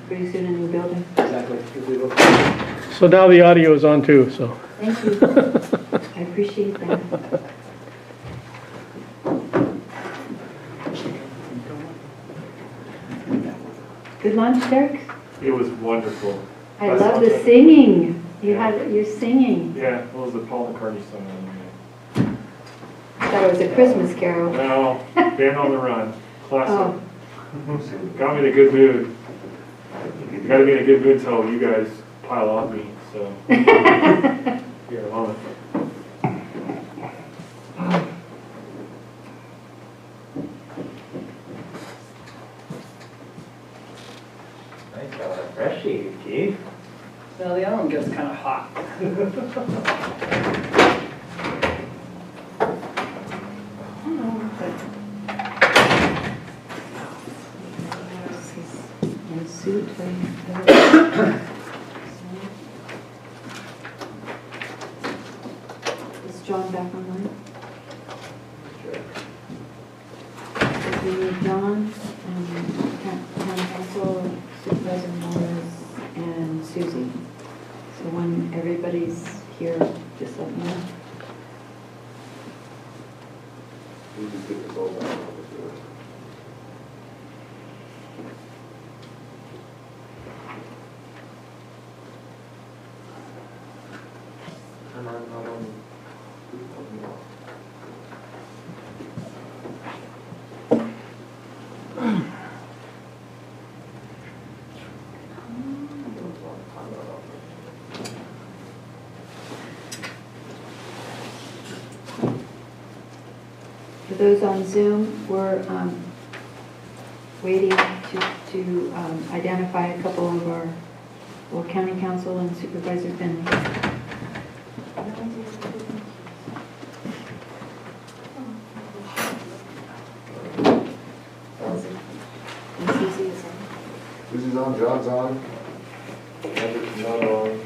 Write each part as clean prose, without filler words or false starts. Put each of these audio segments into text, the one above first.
pretty soon a new building. Exactly. So now the audio is on too, so. Thank you. I appreciate that. Good lunch, Derek? It was wonderful. I love the singing. You're singing. Yeah, what was the Paul McCartney song? I thought it was a Christmas carol. No, Band on the Run. Classic. Oh. Got me in a good mood. You gotta be in a good mood until you guys pile on me, so. Here, a moment. Nice, got a fresh shave, Keith. Well, the other one gets kind of hot. And suit. Is John back online? Because we need John, town council, Supervisor Morris, and Susie. So when everybody's here, just let me know. For those on Zoom, we're waiting to identify a couple of our county council and supervisor Finley. And Susie is on. Susie's on, John's on. Andrew's not on.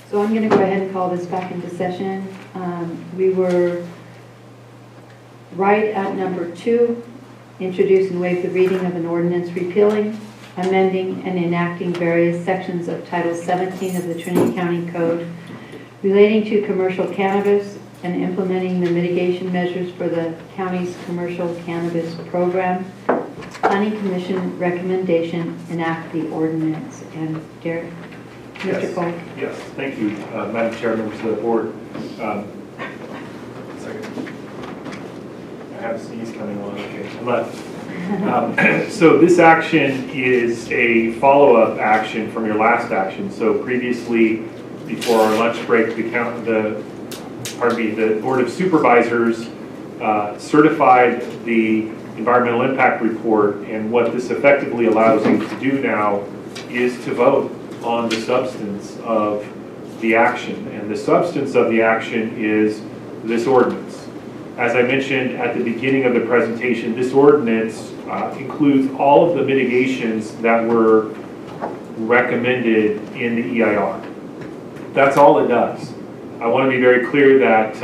So I'm going to go ahead and call this back into session. We were right at number 2, introduce and waive the reading of an ordinance repealing, amending, and enacting various sections of Title 17 of the Trinity County Code relating to commercial cannabis and implementing the mitigation measures for the county's commercial cannabis program. Planning Commission recommendation, enact the ordinance. And Derek? Mr. Cole. Yes, thank you, Madam Chair, members of the board. Second. I have a sneeze coming on. Okay, I'm left. So this action is a follow-up action from your last action. So previously, before our lunch break, the Board of Supervisors certified the environmental impact report, and what this effectively allows you to do now is to vote on the substance of the action. And the substance of the action is this ordinance. As I mentioned at the beginning of the presentation, this ordinance includes all of the mitigations that were recommended in the EIR. That's all it does. I want to be very clear that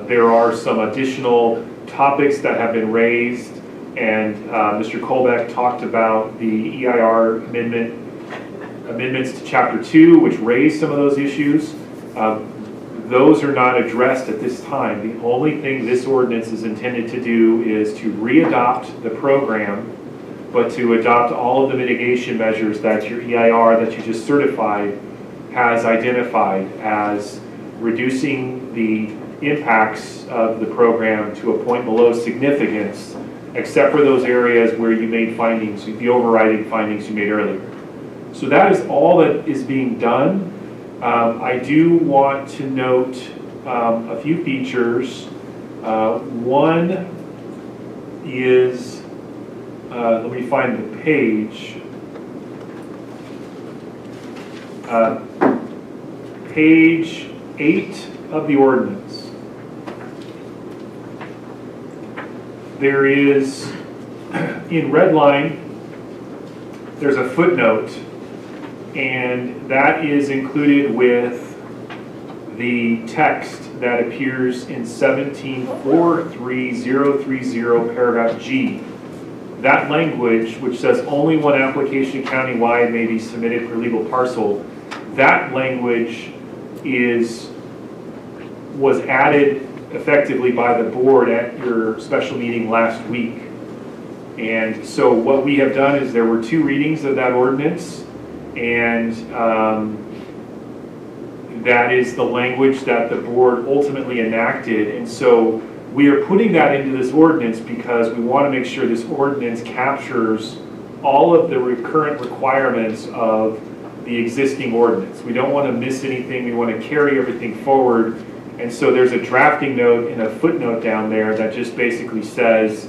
there are some additional topics that have been raised, and Mr. Colbeck talked about the EIR amendments to Chapter 2, which raise some of those issues. Those are not addressed at this time. The only thing this ordinance is intended to do is to re-adopt the program, but to adopt all of the mitigation measures that your EIR that you just certified has identified as reducing the impacts of the program to a point below significance, except for those areas where you made findings, the overriding findings you made earlier. So that is all that is being done. I do want to note a few features. One is, let me find the page. Page 8 of the ordinance. There is, in red line, there's a footnote And that is included with the text that appears in 17.43030 paragraph G. That language, which says only one application countywide may be submitted per legal parcel, that language was added effectively by the board at your special meeting last week. And so what we have done is there were 2 readings of that ordinance, and that is the language that the board ultimately enacted. And so we are putting that into this ordinance because we want to make sure this ordinance captures all of the current requirements of the existing ordinance. We don't want to miss anything. We want to carry everything forward. And so there's a drafting note and a footnote down there that just basically says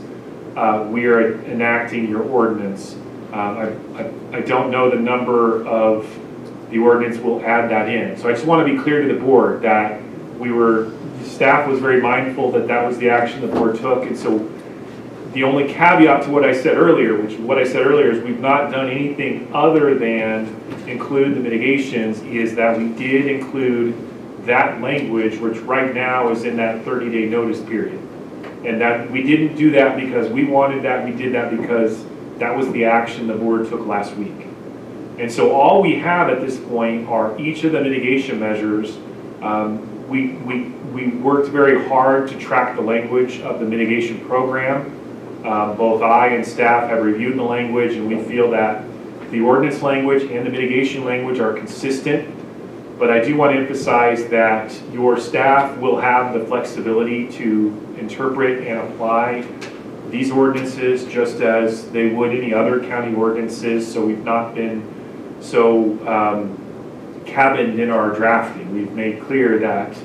we are enacting your ordinance. I don't know the number of the ordinance will add that in. So I just want to be clear to the board that staff was very mindful that that was the action the board took. And so the only caveat to what I said earlier, is we've not done anything other than include the mitigations, is that we did include that language, which right now is in that 30-day notice period. And that we didn't do that because we wanted that, we did that because that was the action the board took last week. And so all we have at this point are each of the mitigation measures. We worked very hard to track the language of the mitigation program. Both I and staff have reviewed the language, and we feel that the ordinance language and the mitigation language are consistent. But I do want to emphasize that your staff will have the flexibility to interpret and apply these ordinances just as they would any other county ordinances. So we've not been so cabined in our drafting. We've made clear that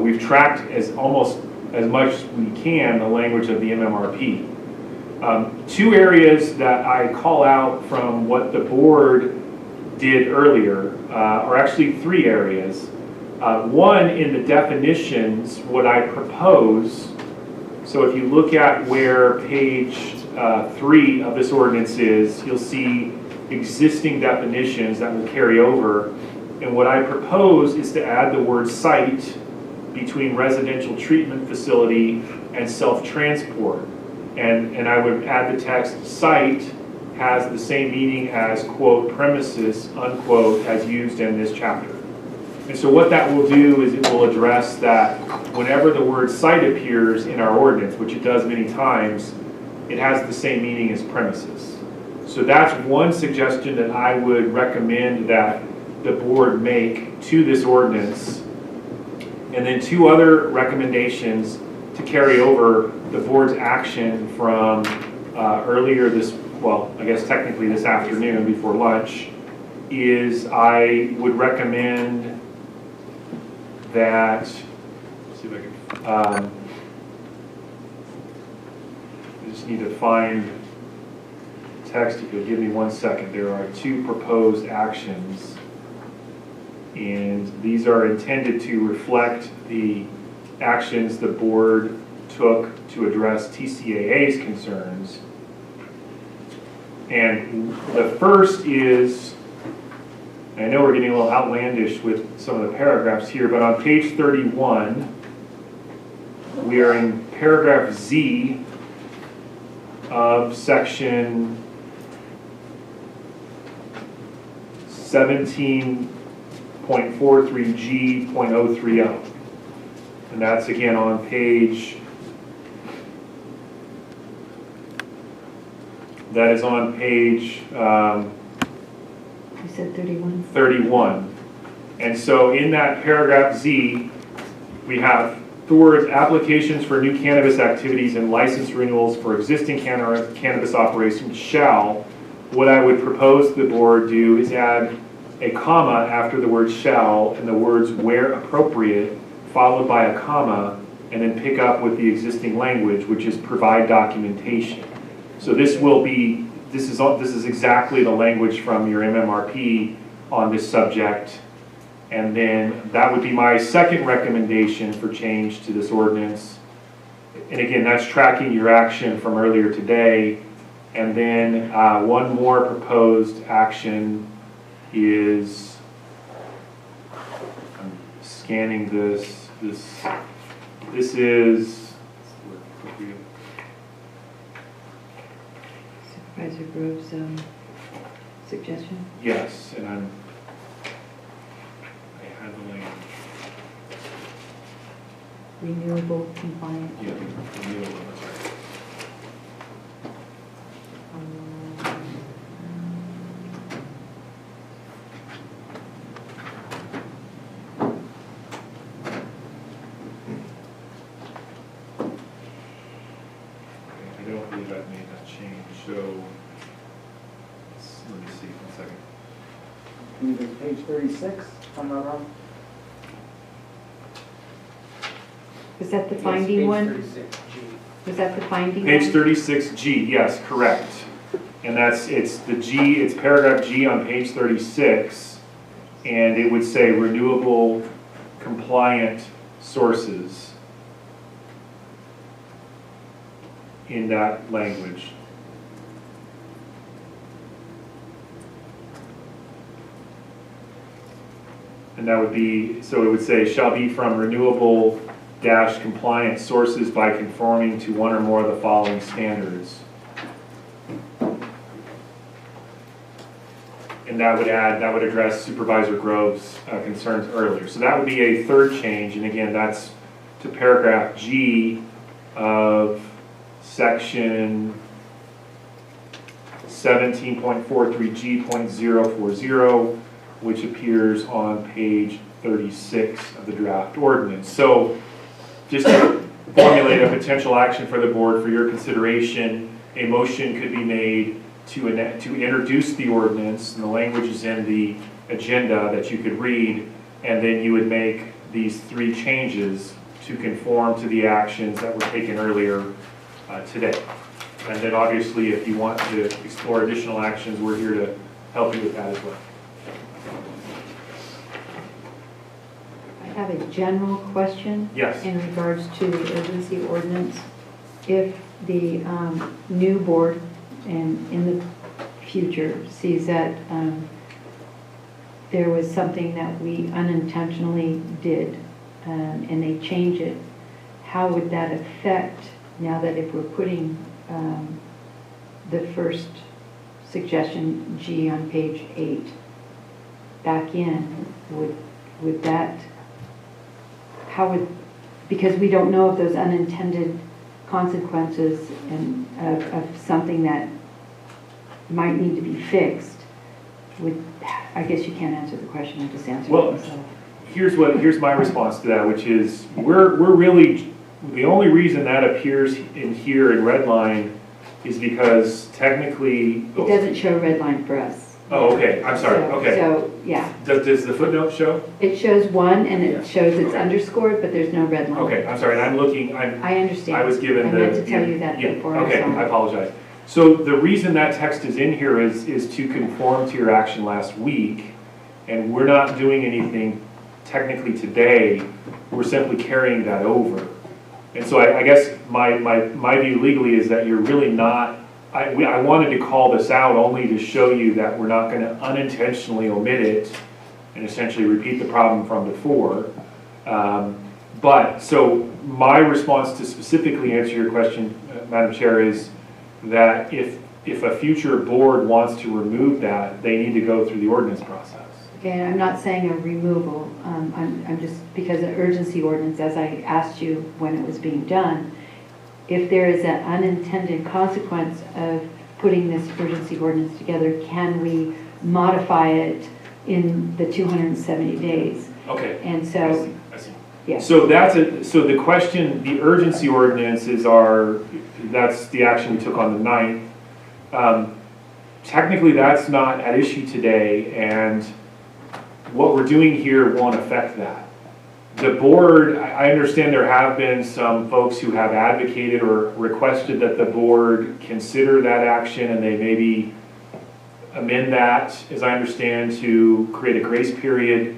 we've tracked almost as much as we can the language of the MMRP. 2 areas that I call out from what the board did earlier are actually 3 areas. One, in the definitions, what I propose, so if you look at where page 3 of this ordinance is, you'll see existing definitions that will carry over. And what I propose is to add the word site between residential treatment facility and self-transport. And I would add the text, site has the same meaning as, quote, premises, unquote, as used in this chapter. And so what that will do is it will address that whenever the word site appears in our ordinance, which it does many times, it has the same meaning as premises. So that's one suggestion that I would recommend that the board make to this ordinance. And then 2 other recommendations to carry over the board's action from earlier I guess technically this afternoon before lunch, is I would recommend that, let's see if I can, I just need to find text. If you'll give me 1 second. There are 2 proposed actions, and these are intended to reflect the actions the board took to address TCAA's concerns. And the first is, I know we're getting a little outlandish with some of the paragraphs here, but on page 31, we are in paragraph Z of section 17.43G.030. And that's again on page, that is on page You said 31. 31. And so in that paragraph Z, we have the words applications for new cannabis activities and license renewals for existing cannabis operations shall. What I would propose the board do is add a comma after the word shall and the words where appropriate, followed by a comma, and then pick up with the existing language, which is provide documentation. So this is exactly the language from your MMRP on this subject. And then that would be my second recommendation for change to this ordinance. And again, that's tracking your action from earlier today. And then one more proposed action is, I'm scanning this is, Supervisor Grove's suggestion. yes, and I had the language. Renewable compliant. Yeah, renewable, that's right. I don't believe I've made that change, so, let me see, 1 second. I believe it's page 36, if I'm not wrong. Was that the finding one? Was that the finding one? Page 36G, yes, correct. And it's the G, it's paragraph G on page 36, and it would say renewable compliant sources in that language. And that would be, so it would say, shall be from renewable compliant sources by conforming to one or more of the following standards. And that would address Supervisor Grove's concerns earlier. So that would be a third change, and again, that's to paragraph G of section 17.43G.040, which appears on page 36 of the draft ordinance. So just to formulate a potential action for the board for your consideration, a motion could be made to introduce the ordinance, and the language is in the agenda that you could read, and then you would make these 3 changes to conform to the actions that were taken earlier today. And then obviously, if you want to explore additional actions, we're here to help you with that as well. I have a general question. Yes. In regards to the urgency ordinance. If the new board and in the future sees that there was something that we unintentionally did and they change it, how would that affect, now that if we're putting the first suggestion G on page 8 back in, would that, how would, because we don't know if those unintended consequences and of something that might need to be fixed, would, I guess you can't answer the question, I just answered it myself. Here's my response to that, which is we're really, the only reason that appears in here in red line is because technically. It doesn't show red line for us. Oh, okay, I'm sorry, okay. So, yeah. Does the footnote show? It shows 1 and it shows it's underscored, but there's no red line. Okay, I'm sorry, and I'm looking, I understand. I was given the. I meant to tell you that yeah, before okay, I saw I it. apologize. So the reason that text is in here is to conform to your action last week, and we're not doing anything technically today, we're simply carrying that over. And so I guess my view legally is that you're really not, I wanted to call this out only to show you that we're not going to unintentionally omit it and essentially repeat the problem from before. But so my response to specifically answer your question, Madam Chair, is that if a future board wants to remove that, they need to go through the ordinance process. Okay, and I'm not saying a removal, I'm just, because the urgency ordinance, as I asked you when it was being done, if there is an unintended consequence of putting this urgency ordinance together, can we modify it in the 270 days? Okay. And so, I see. yeah. So so the question, the urgency ordinance is that's the action we took on the 9th. Technically, that's not at issue today, and what we're doing here won't affect that. The board, I understand there have been some folks who have advocated or requested that the board consider that action, and they maybe amend that, as I understand, to create a grace period.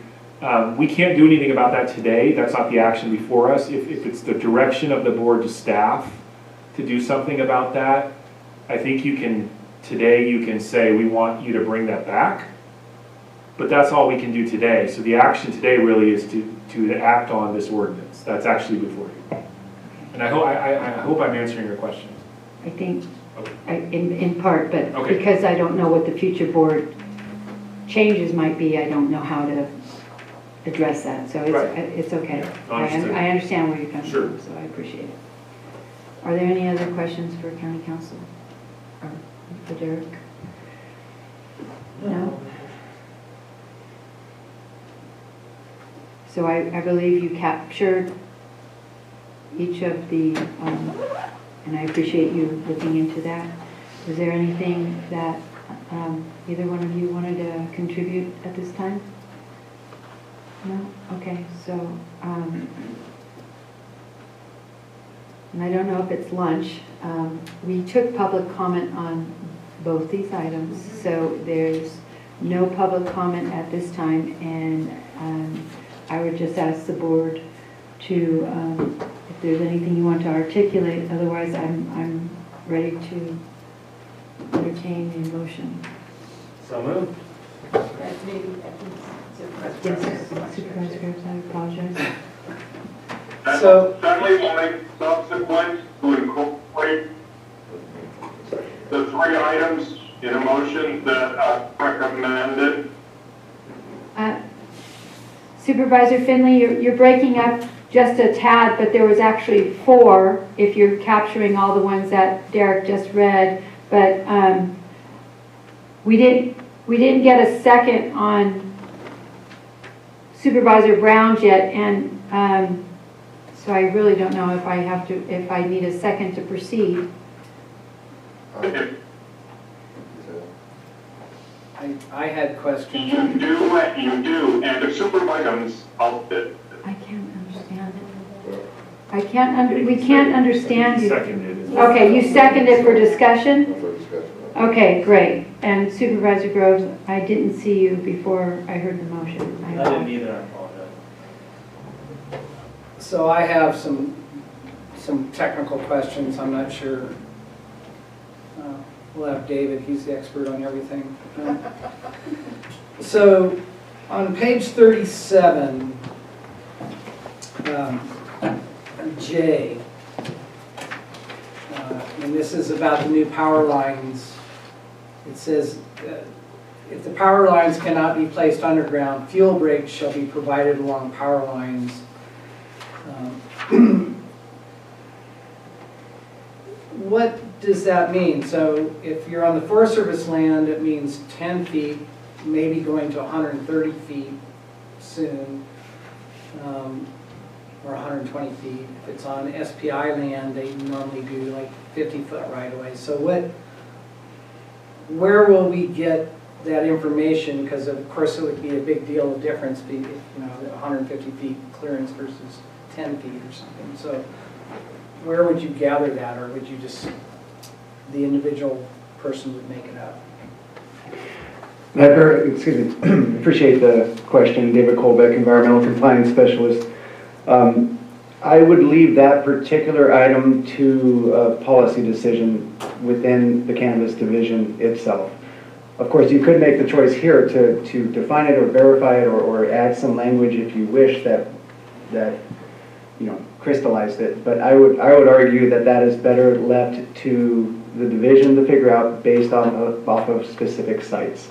We can't do anything about that today. That's not the action before us. If it's the direction of the board to staff to do something about that, I think today you can say, we want you to bring that back. But that's all we can do today. So the action today really is to act on this ordinance. That's actually before you. And I hope I'm answering your question. I think, Okay. in part, but Okay. because I don't know what the future board changes might be, I don't know how to address that, so Right. it's okay. Yeah, understood. I understand where you're coming Sure. from, so I appreciate it. Are there any other questions for county council? Or for Derek? No? So I believe you captured each of the, and I appreciate you looking into that. Was there anything that either one of you wanted to contribute at this time? No? Okay, so, and I don't know if it's lunch. We took public comment on both these items, so there's no public comment at this time, and I would just ask the board to, if there's anything you want to articulate, otherwise I'm ready to entertain a motion. So moved. Yes, Supervisor Graves, I apologize. So, Assembly will make subsequent to incorporate the 3 items in a motion that are recommended. Supervisor Finley, you're breaking up just a tad, but there was actually 4, if you're capturing all the ones that Derek just read. But we didn't get a second on Supervisor Brown's yet, and so I really don't know if I need a second to proceed. I had questions. You do what you do, and the supervisors outfit. I can't understand it. We can't understand you. Seconded. Okay, you seconded for discussion? For discussion. Okay, great. And Supervisor Groves, I didn't see you before I heard the motion. I didn't either, I apologize. So I have some technical questions, I'm not sure. We'll have David, he's the expert on everything. So on page 37, J, and this is about the new power lines. It says, if the power lines cannot be placed underground, fuel breaks shall be provided along power lines. What does that mean? So if you're on the Forest Service land, it means 10 feet, maybe going to 130 feet soon, or 120 feet. If it's on SPI land, they normally do like 50-foot right-of-way. So where will we get that information? Because of course it would be a big deal of difference, you know, 150 feet clearance versus 10 feet or something. So where would you gather that, or would you just, the individual person would make it up? Excuse me, appreciate the question. David Colbeck, Environmental Compliance Specialist. I would leave that particular item to a policy decision within the Cannabis Division itself. Of course, you could make the choice here to define it or verify it or add some language if you wish that you know, crystallized it. But I would argue that is better left to the division to figure out based off of specific sites.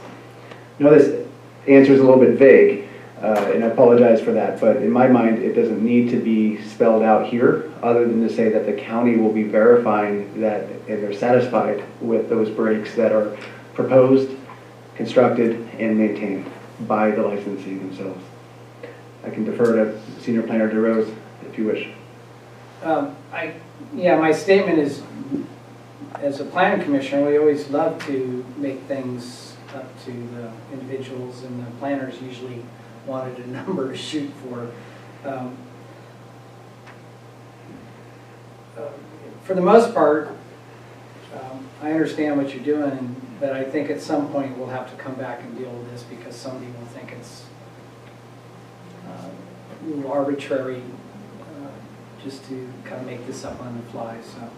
I know this answer is a little bit vague, and I apologize for that, but in my mind, it doesn't need to be spelled out here, other than to say that the county will be verifying that and they're satisfied with those breaks that are proposed, constructed, and maintained by the licensee themselves. I can defer to Senior Planner DeRose if you wish. Yeah, my statement is, as a planning commissioner, we always love to make things up to the individuals, and the planners usually wanted a number to shoot for. For the most part, I understand what you're doing, but I think at some point we'll have to come back and deal with this because somebody will think it's a little arbitrary just to kind of make this up on the fly, so.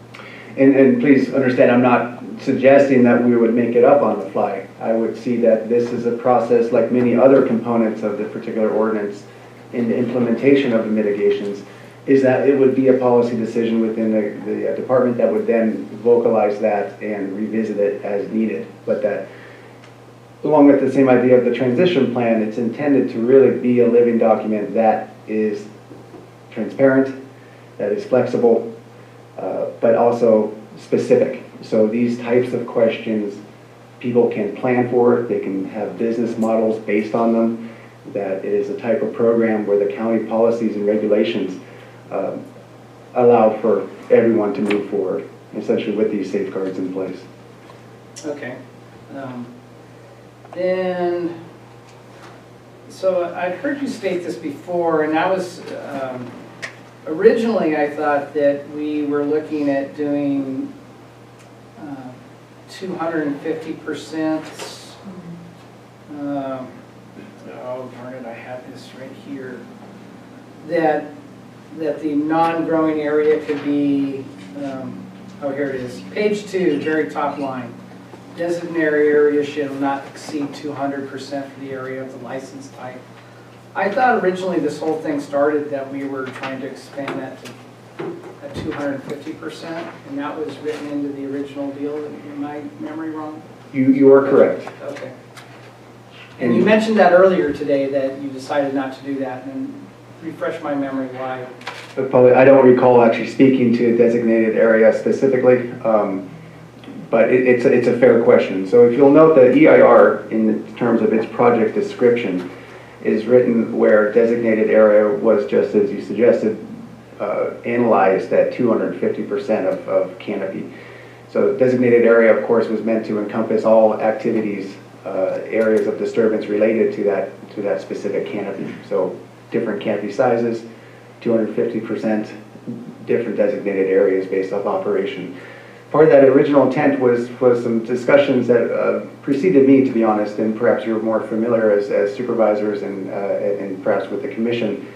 And please understand, I'm not suggesting that we would make it up on the fly. I would see that this is a process like many other components of the particular ordinance in the implementation of the mitigations, is that it would be a policy decision within the department that would then vocalize that and revisit it as needed. But that, along with the same idea of the transition plan, it's intended to really be a living document that is transparent, that is flexible, but also specific. So these types of questions, people can plan for it, they can have business models based on them, that it is a type of program where the county policies and regulations allow for everyone to move forward, essentially with these safeguards in place. Okay. Then, so I'd heard you state this before, and I was, originally I thought that we were looking at doing 250%. Oh, darn it, I have this right here. That the non-growing area could be, oh, here it is. Page 2, very top line. Designated area shall not exceed 200% for the area of the license type. I thought originally this whole thing started that we were trying to expand that to 250%, and that was written into the original deal. Am my memory wrong? You are correct. Okay. And you mentioned that earlier today, that you decided not to do that, and refresh my memory why. But probably, I don't recall actually speaking to a designated area specifically, but it's a fair question. So if you'll note that EIR, in terms of its project description, is written where designated area was, just as you suggested, analyzed at 250% of canopy. So designated area, of course, was meant to encompass all activities, areas of disturbance related to that specific canopy. So different canopy sizes, 250%, different designated areas based off operation. Part of that original intent was some discussions that preceded me, to be honest, and perhaps you're more familiar as supervisors and perhaps with the commission,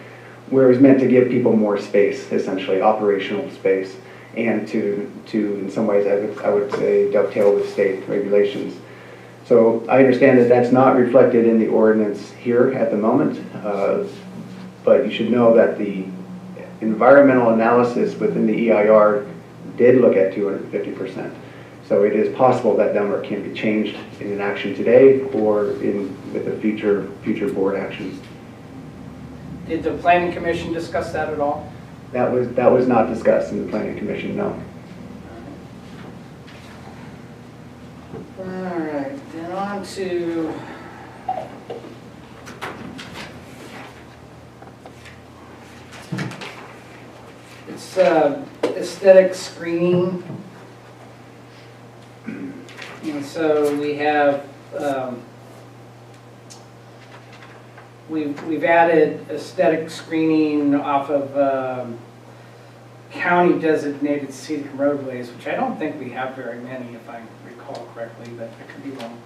where it was meant to give people more space, essentially operational space, and to in some ways I would say dovetail with state regulations. So I understand that that's not reflected in the ordinance here at the moment, but you should know that the environmental analysis within the EIR did look at 250%. So it is possible that number can be changed in an action today or with a future board action. Did the planning commission discuss that at all? That was not discussed in the planning commission, no. All right, then on to it's aesthetic screening. And so we have we've added aesthetic screening off of county designated scenic roadways, which I don't think we have very many, if I recall correctly, but I could be wrong.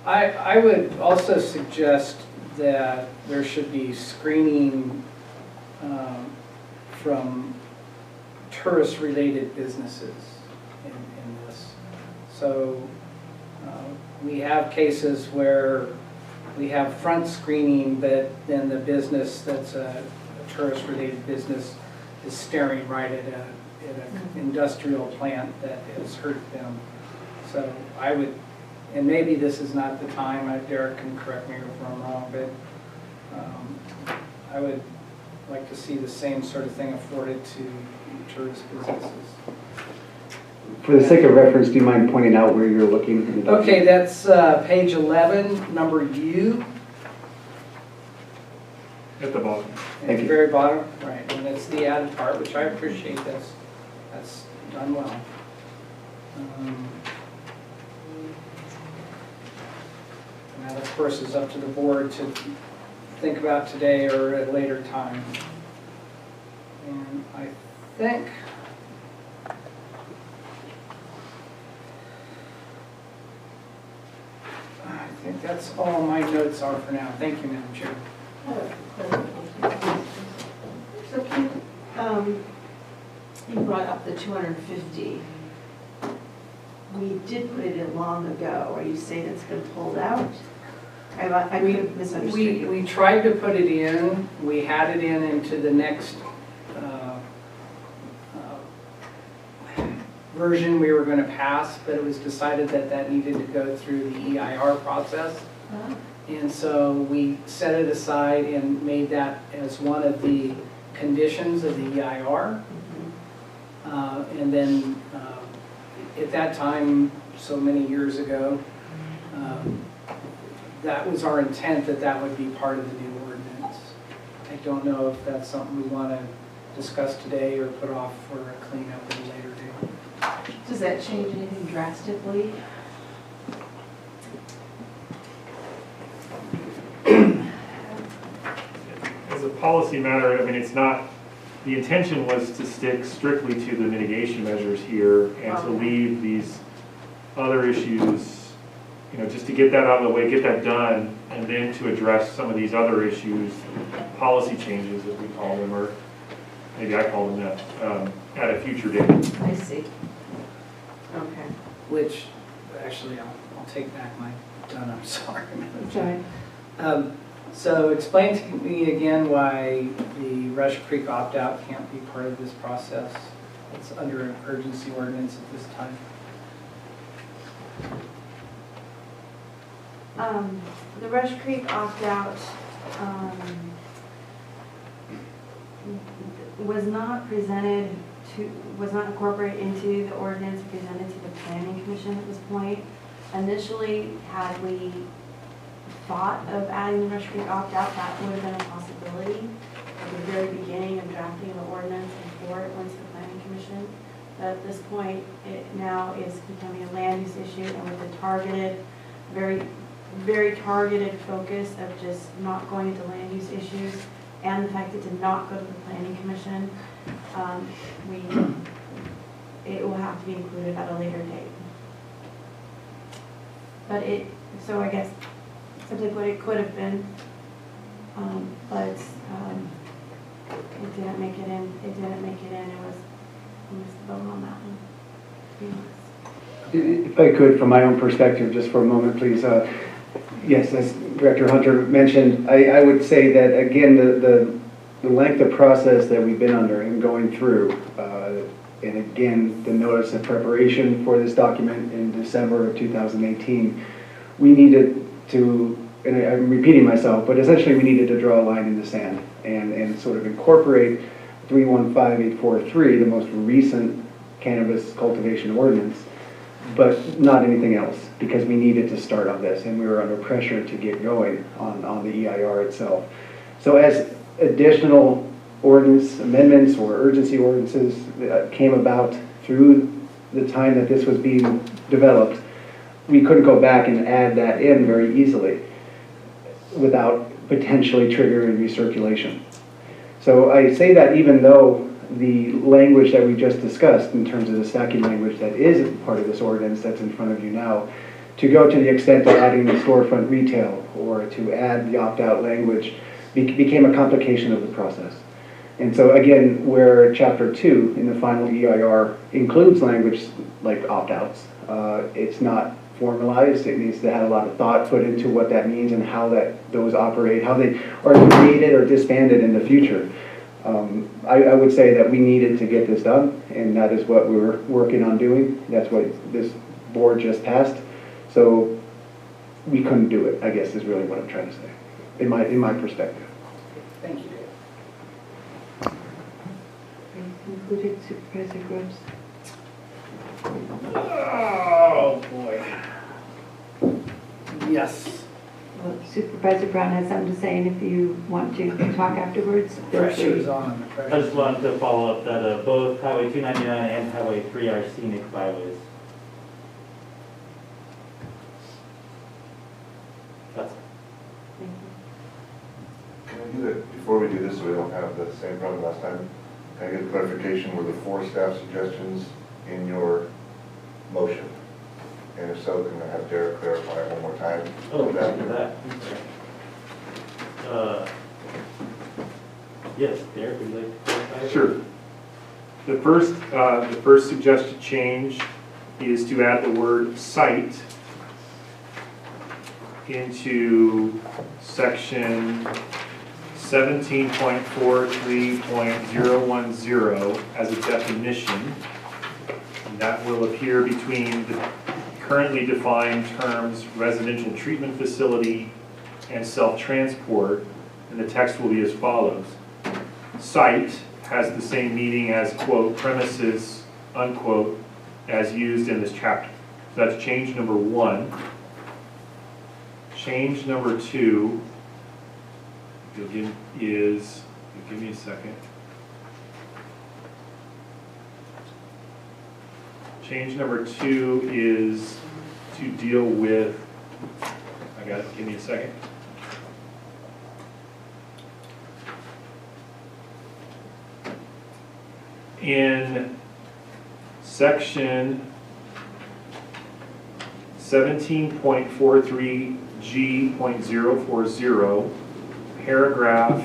I would also suggest that there should be screening from tourist-related businesses in this. So we have cases where we have front screening, but then the business that's a tourist-related business is staring right at an industrial plant that has hurt them. So I would, and maybe this is not the time, Derek can correct me if I'm wrong, but I would like to see the same sort of thing afforded to tourist businesses. For the sake of reference, do you mind pointing out where you're looking? Okay, that's page 11, number U. At the bottom. At Thank the you. very bottom, right, and it's the added part, which I appreciate. That's done well. And that, of course, is up to the board to think about today or at a later time. And I think that's all my notes are for now. Thank you, Madam Chair. brought up the 250. We did put it in long ago. Are you saying it's been pulled out? I could have misunderstood you. We tried to put it in, we had it in into the next version we were going to pass, but it was decided that that needed to go through the EIR process. And so we set it aside and made that as one of the conditions of the EIR. And then at that time, so many years ago, that was our intent, that that would be part of the new ordinance. I don't know if that's something we want to discuss today or put off for a cleanup at a later date. Does that change anything drastically? As a policy matter, I mean, it's not, the intention was to stick strictly to the mitigation measures here and to leave these other issues, you know, just to get that out of the way, get that done, and then to address some of these other issues, policy changes, as we call them, or maybe I call them that, at a future date. I see. Okay. Which, actually, I'll take back my done, I'm sorry. Sorry. So explain to me again why the Rush Creek opt-out can't be part of this process. It's under an urgency ordinance at this time. The Rush Creek opt-out was not presented to, was not incorporated into the ordinance presented to the Planning Commission at this point. Initially, had we thought of adding the Rush Creek opt-out, that would have been a possibility at the very beginning of drafting the ordinance before it went to the Planning Commission. But at this point, it now is becoming a land use issue, and with the targeted, very targeted focus of just not going into land use issues, and the fact that to not go to the Planning Commission, it will have to be included at a later date. But so I guess simply what it could have been, but it didn't make it in. It didn't make it in. It was a missed vote on that one, to be honest. If I could, from my own perspective, just for a moment, please. Yes, as Director Hunter mentioned, I would say that, again, the length of process that we've been under and going through, and again, the notice of preparation for this document in December of 2018, we needed to, and I'm repeating myself, but essentially we needed to draw a line in the sand and sort of incorporate 315843, the most recent cannabis cultivation ordinance, but not anything else, because we needed to start on this, and we were under pressure to get going on the EIR itself. So as additional ordinance amendments or urgency ordinances came about through the time that this was being developed, we couldn't go back and add that in very easily without potentially triggering recirculation. So I say that even though the language that we just discussed in terms of the stacking language that is part of this ordinance that's in front of you now, to go to the extent of adding the storefront retail or to add the opt-out language became a complication of the process. And so again, where Chapter 2 in the final EIR includes language like opt-outs, it's not formalized. It needs to have a lot of thought put into what that means and how those operate, how they are created or disbanded in the future. I would say that we needed to get this done, and that is what we were working on doing. That's what this board just passed. So we couldn't do it, I guess, is really what I'm trying to say, in my perspective. Thank you, Dave. Included Supervisor Groves. Oh, boy. Yes. Well, Supervisor Brown has something to say, and if you want to talk afterwards, feel free. Pressure's on. I just wanted to follow up that both Highway 299 and Highway 3 are scenic byways. That's Can I do that before we do this so we don't have the same problem last time? Can I get clarification, were the 4 staff suggestions in your motion? And if so, can I have Derek clarify one more time? Oh, after that. Yes, Derek, would you like to clarify? Sure. The first suggested change is to add the word site into section 17.43.010 as a definition. And that will appear between the currently defined terms residential treatment facility and self-transport, and the text will be as follows. Site has the same meaning as, quote, premises, unquote, as used in this chapter. So that's change number 1. Change number 2 is, give me a second. Change number 2 is to deal with, I got it, give me a second. In section 17.43G.040, paragraph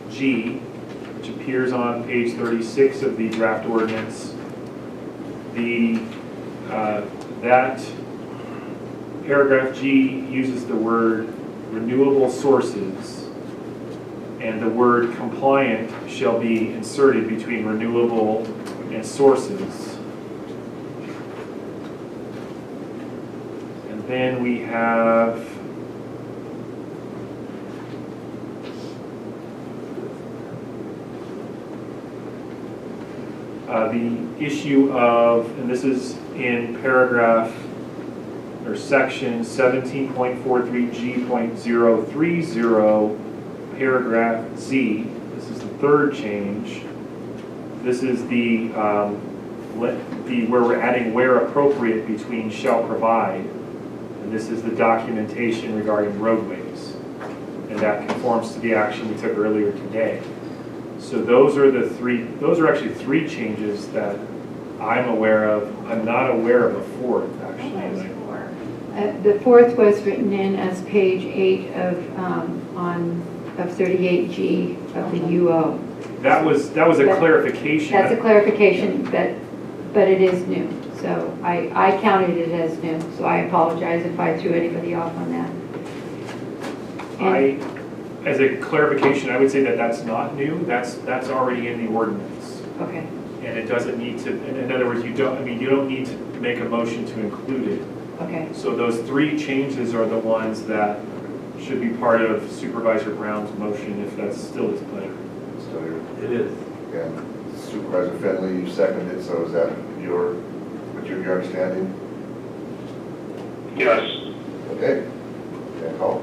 G, which appears on page 36 of the draft ordinance, that paragraph G uses the word renewable sources, and the word compliant shall be inserted between renewable and sources. And then we have the issue of, and this is in paragraph or section 17.43G.030, paragraph Z. This is the third change. This is the where we're adding where appropriate between shall provide, and this is the documentation regarding roadways, and that conforms to the action we took earlier today. So those are actually 3 changes that I'm aware of. I'm not aware of a 4th, actually. The 4th was written in as page 8 of 38G of the UO. That was a clarification. That's a clarification, but it is new. So I counted it as new, so I apologize if I threw anybody off on that. As a clarification, I would say that that's not new. That's already in the ordinance. Okay. And it doesn't need to, in other words, you don't need to make a motion to include it. Okay. So those 3 changes are the ones that should be part of Supervisor Brown's motion, if that's still his pleasure. So It is. yeah, Supervisor Finley, you seconded, so is that your understanding? Yes. Okay. Yeah, call.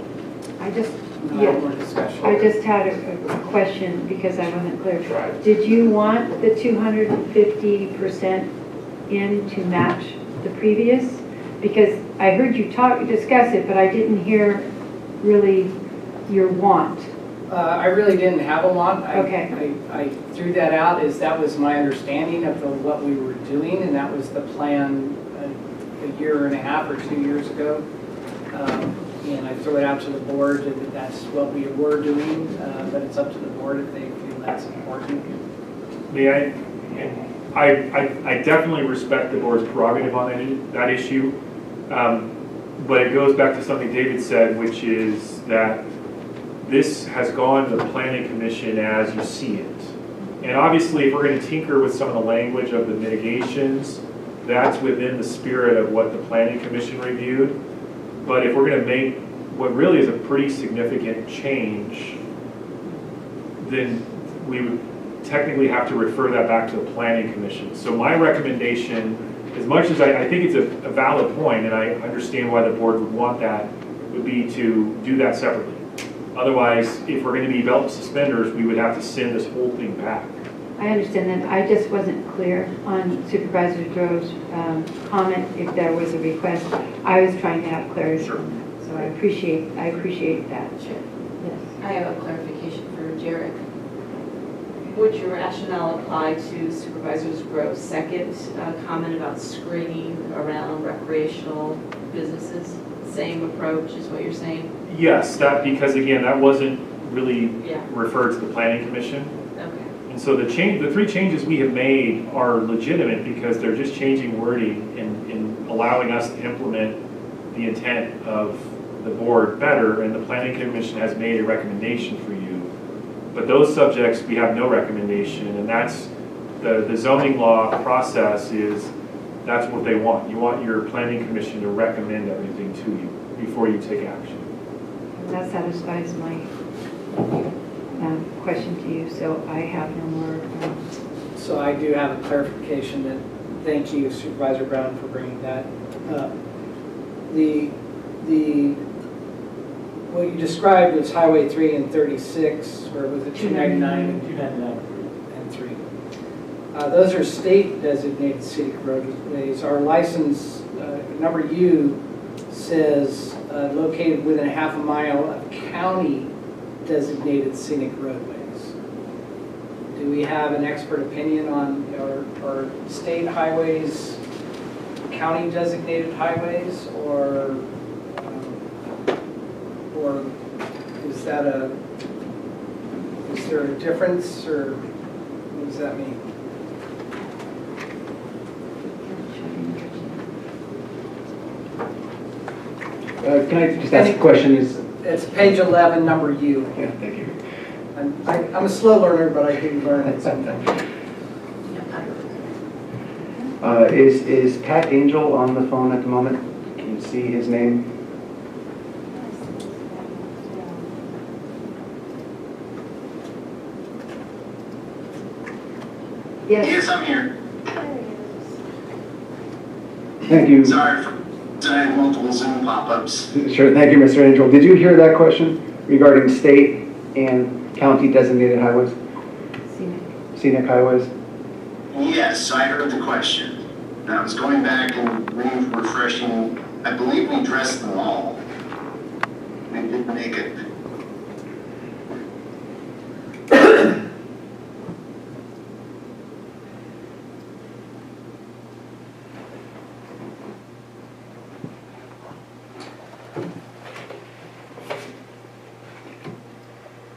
I just No more discussion. I just had a question because I wasn't clear. Right. Did you want the 250% in to match the previous? Because I heard you discuss it, but I didn't hear really your want. I really didn't have a want. Okay. I threw that out as that was my understanding of what we were doing, and that was the plan a year and a half or 2 years ago. And I threw it out to the board that that's what we were doing, but it's up to the board if they feel that's important. May I definitely respect the board's prerogative on that issue, but it goes back to something David said, which is that this has gone to the Planning Commission as you see it. And obviously, if we're going to tinker with some of the language of the mitigations, that's within the spirit of what the Planning Commission reviewed. But if we're going to make what really is a pretty significant change, then we would technically have to refer that back to the Planning Commission. So my recommendation, as much as I think it's a valid point, and I understand why the board would want that, would be to do that separately. Otherwise, if we're going to be belt and suspenders, we would have to send this whole thing back. I understand that. I just wasn't clear on Supervisor Grove's comment if there was a request. I was trying to have clarity on that. So I appreciate that. Sure. Yes. I have a clarification for Jarek. Would your rationale apply to Supervisor Grove's second comment about screening around recreational businesses? Same approach is what you're saying? Yes, because again, that wasn't really Yeah. referred to the Planning Commission. Okay. And so the three changes we have made are legitimate because they're just changing wording and allowing us to implement the intent of the board better, and the planning commission has made a recommendation for you. But those subjects, we have no recommendation, and that's the zoning law process is, that's what they want. You want your planning commission to recommend everything to you before you take action. That satisfies my question to you, so I have no more. So I do have a clarification that, thank you Supervisor Brown for bringing that up. What you described was Highway 3 and 36, or was it 299? 299. And 3. Those are state designated scenic roadways. Our license, number U, says located within half a mile of county designated scenic roadways. Do we have an expert opinion on our state highways, county designated highways, or is there a difference, or what does that mean? Can I just ask a question? It's page 11, number U. Yeah, thank you. I'm a slow learner, but I do learn at some point. Is Pat Angel on the phone at the moment? Can you see his name? Yes. Yes, I'm here. Thank you. Sorry for, I had multiple Zoom pop-ups. Sure, thank you, Mr. Angel. Did you hear that question regarding state and county designated highways? Scenic highways? Yes, I heard the question. And I was going back and refreshing. I believe we addressed them all. We did make it.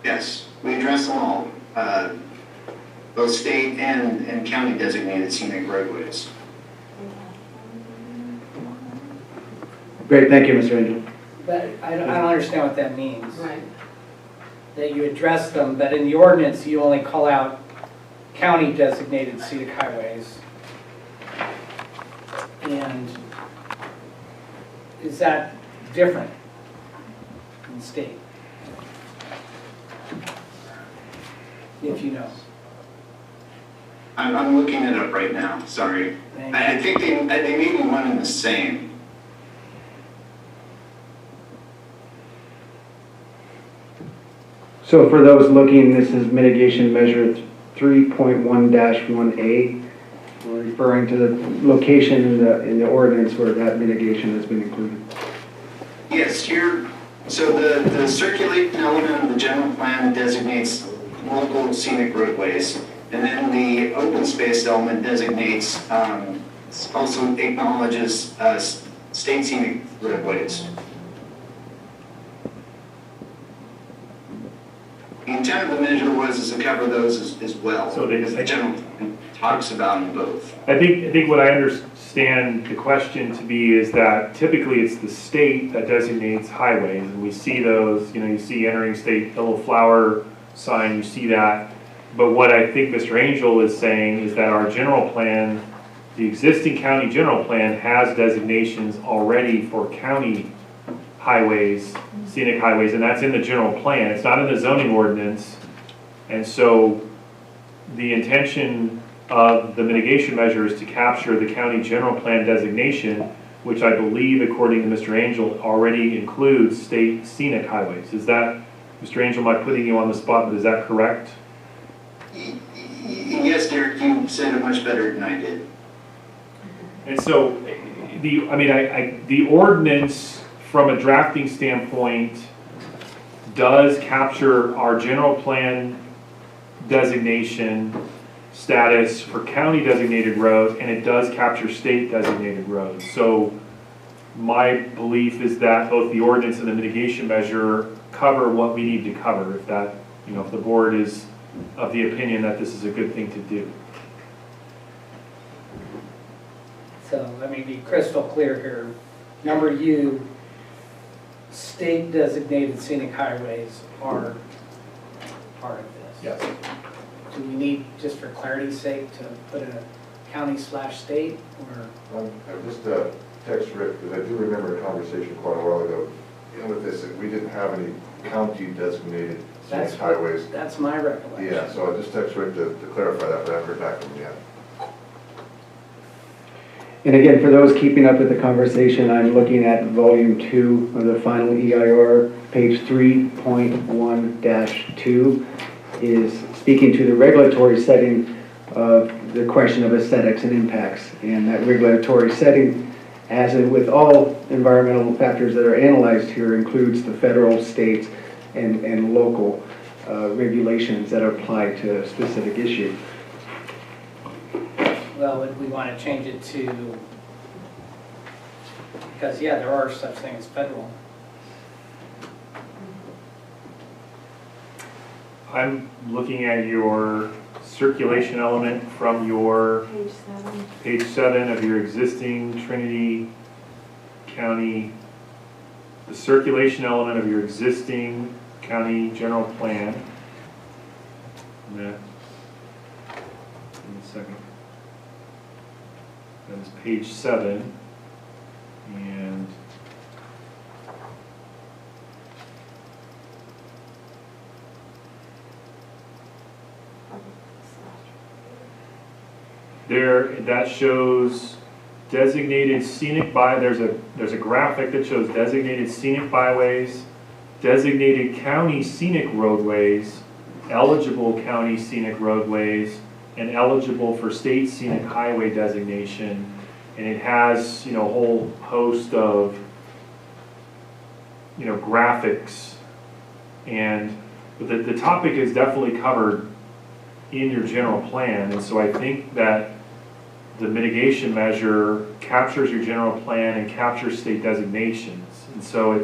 Yes, we addressed them all. Both state and county designated scenic roadways. Great, thank you, Mr. Angel. But I don't understand what that means. Right. That you address them, but in the ordinance, you only call out county designated scenic highways. And is that different in state? If you know. I'm looking it up right now, sorry. I think they may be one and the same. So for those looking, this is mitigation measure 3.1-1A. We're referring to the location in the ordinance where that mitigation has been included. Yes, so the circulation element of the general plan designates local scenic roadways. And then the open space element designates, also acknowledges state scenic roadways. The intent of the measure was to cover those as well, So because the general plan talks about them both. I think what I understand the question to be is that typically it's the state that designates highways, and we see those, you see entering state, the little flower sign, you see that. But what I think Mr. Angel is saying is that our general plan, the existing county general plan has designations already for county highways, scenic highways, and that's in the general plan. It's not in the zoning ordinance. And so the intention of the mitigation measure is to capture the county general plan designation, which I believe, according to Mr. Angel, already includes state scenic highways. Is that, Mr. Angel, am I putting you on the spot, but is that correct? Yes, Derek, you said it much better than I did. And so, the ordinance, from a drafting standpoint, does capture our general plan designation status for county designated road, and it does capture state designated roads. So my belief is that both the ordinance and the mitigation measure cover what we need to cover. If that, if the board is of the opinion that this is a good thing to do. So let me be crystal clear here. Number U, state designated scenic highways are part of this. Yes. Do we need, just for clarity's sake, to put a county/state, or? I just text Rick, because I do remember a conversation quite a while ago, with this, that we didn't have any county designated scenic highways. That's my recollection. Yeah, so I just text Rick to clarify that, but I haven't heard back from him yet. And again, for those keeping up with the conversation, I'm looking at volume 2 of the final EIR, page 3.1-2 is speaking to the regulatory setting of the question of aesthetics and impacts. And that regulatory setting, as in with all environmental factors that are analyzed here, includes the federal, state, and local regulations that apply to a specific issue. Well, would we want to change it to, because yeah, there are such things as federal. I'm looking at your circulation element from your Page 7. page 7 of your existing Trinity County, the circulation element of your existing county general plan. Give me a second. That is page 7, and there, that shows designated scenic there's a graphic that shows designated scenic byways, designated county scenic roadways, eligible county scenic roadways, and eligible for state scenic highway designation. And it has, a whole host of, graphics. And the topic is definitely covered in your general plan. And so I think that the mitigation measure captures your general plan and captures state designations. And so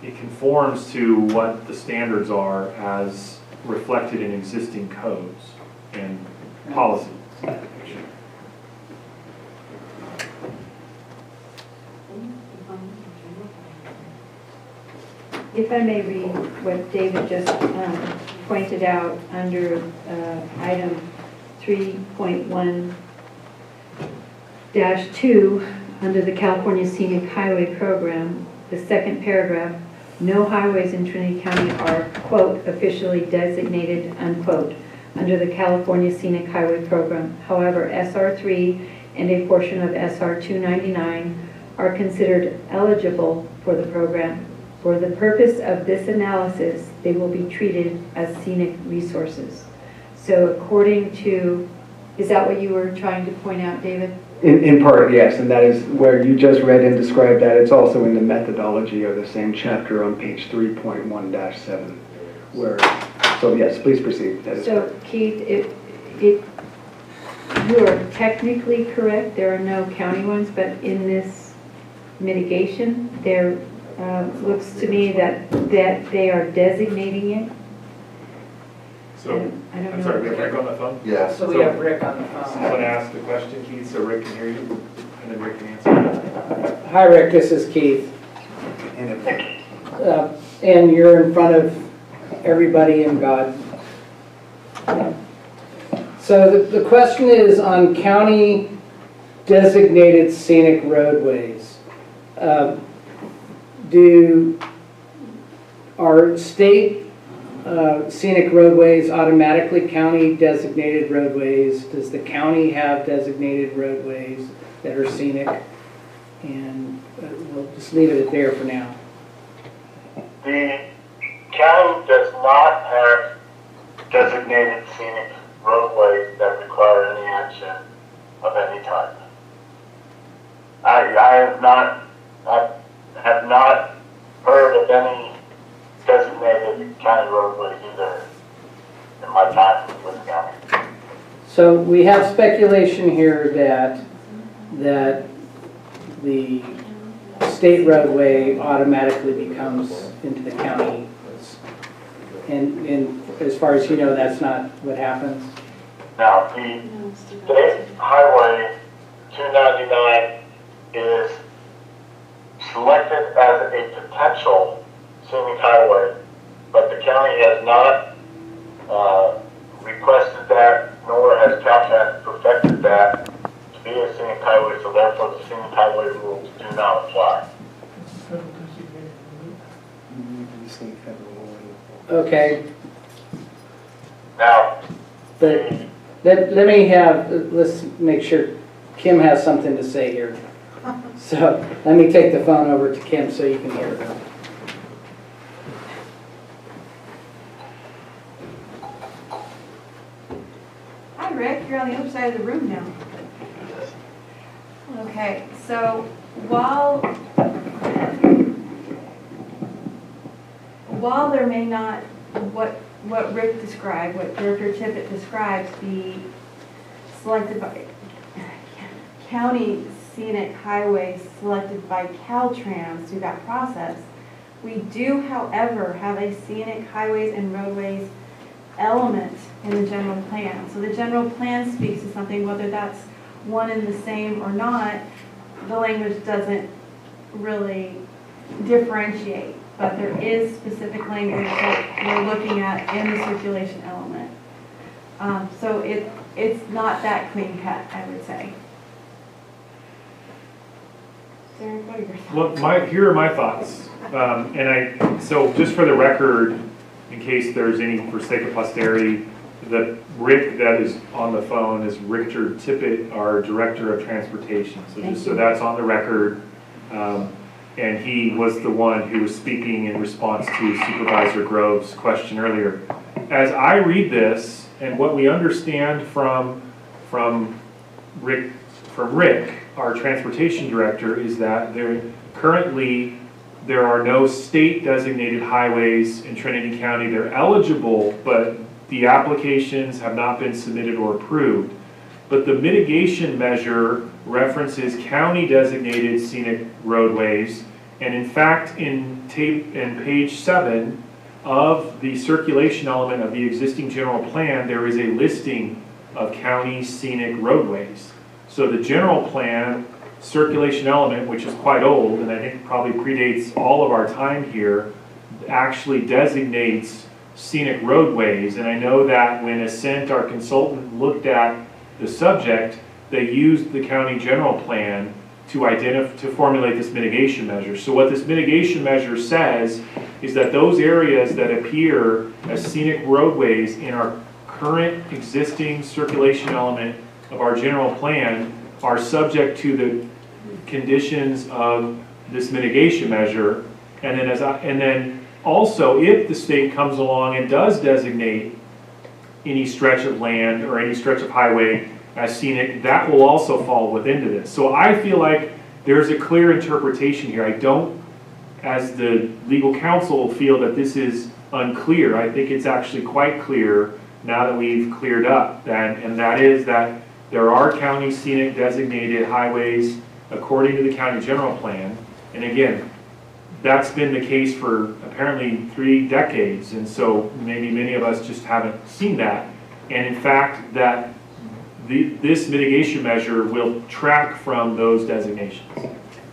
it conforms to what the standards are as reflected in existing codes and policies. If I may read what David just pointed out under item 3.1-2, under the California Scenic Highway Program, the second paragraph, no highways in Trinity County are, quote, officially designated, unquote, under the California Scenic Highway Program. However, SR3 and a portion of SR 299 are considered eligible for the program. For the purpose of this analysis, they will be treated as scenic resources. So according to, is that what you were trying to point out, David? In part, yes, and that is where you just read and described that. It's also in the methodology of the same chapter on page 3.1-7, where, so yes, please proceed. That is So correct. Keith, you are technically correct, there are no county ones, but in this mitigation, there looks to me that they are designating it. So, I don't I'm know. sorry, we have Rick on the phone? Yeah. So we have Rick on the phone. Someone ask the question, Keith, so Rick can hear you, and then Rick can answer. Hi, Rick, this is Keith. And you're in front of everybody and God. So the question is on county designated scenic roadways. Are state scenic roadways automatically county designated roadways? Does the county have designated roadways that are scenic? And we'll just leave it there for now. The county does not have designated scenic roadways that require any action of any type. I have not heard of any designated county roadways either in my time with the county. So we have speculation here that the state roadway automatically becomes into the county. And as far as you know, that's not what happens? Now, the State Highway 299 is selected as a potential scenic highway, but the county has not requested that, nor has CalTrans perfected that to be a scenic highway, so therefore the scenic highway rules do not apply. Okay, Now, but let me have, let's make sure Kim has something to say here. So let me take the phone over to Kim so you can hear her. Hi, Rick, you're on the other side of the room now. Okay, so while there may not, what Rick described, what Director Tippett describes, be selected by county scenic highways selected by Caltrans through that process, we do, however, have a scenic highways and roadways element in the general plan. So the general plan speaks to something, whether that's one and the same or not, the language doesn't really differentiate, but there is specific language that we're looking at in the circulation element. So it's not that clean cut, I would say. Derek, what are your thoughts? Well, here are my thoughts. So just for the record, in case there's any, for sake of posterity, the Rick that is on the phone is Richard Tippett, our Director of Transportation. So just so that's on the record. And he was the one who was speaking in response to Supervisor Grove's question earlier. As I read this, and what we understand from Rick, our Transportation Director, is that currently there are no state designated highways in Trinity County. They're eligible, but the applications have not been submitted or approved. But the mitigation measure references county designated scenic roadways. And in fact, in page 7 of the circulation element of the existing general plan, there is a listing of county scenic roadways. So the general plan circulation element, which is quite old, and I think probably predates all of our time here, actually designates scenic roadways. And I know that when Ascent, our consultant, looked at the subject, they used the county general plan to formulate this mitigation measure. So what this mitigation measure says is that those areas that appear as scenic roadways in our current existing circulation element of our general plan are subject to the conditions of this mitigation measure. And then also, if the state comes along and does designate any stretch of land or any stretch of highway as scenic, that will also fall within this. So I feel like there's a clear interpretation here. I don't, as the legal counsel, feel that this is unclear. I think it's actually quite clear now that we've cleared up that, and that is that there are county scenic designated highways according to the county general plan. And again, that's been the case for apparently 3 decades, and so maybe many of us just haven't seen that. And in fact, that this mitigation measure will track from those designations.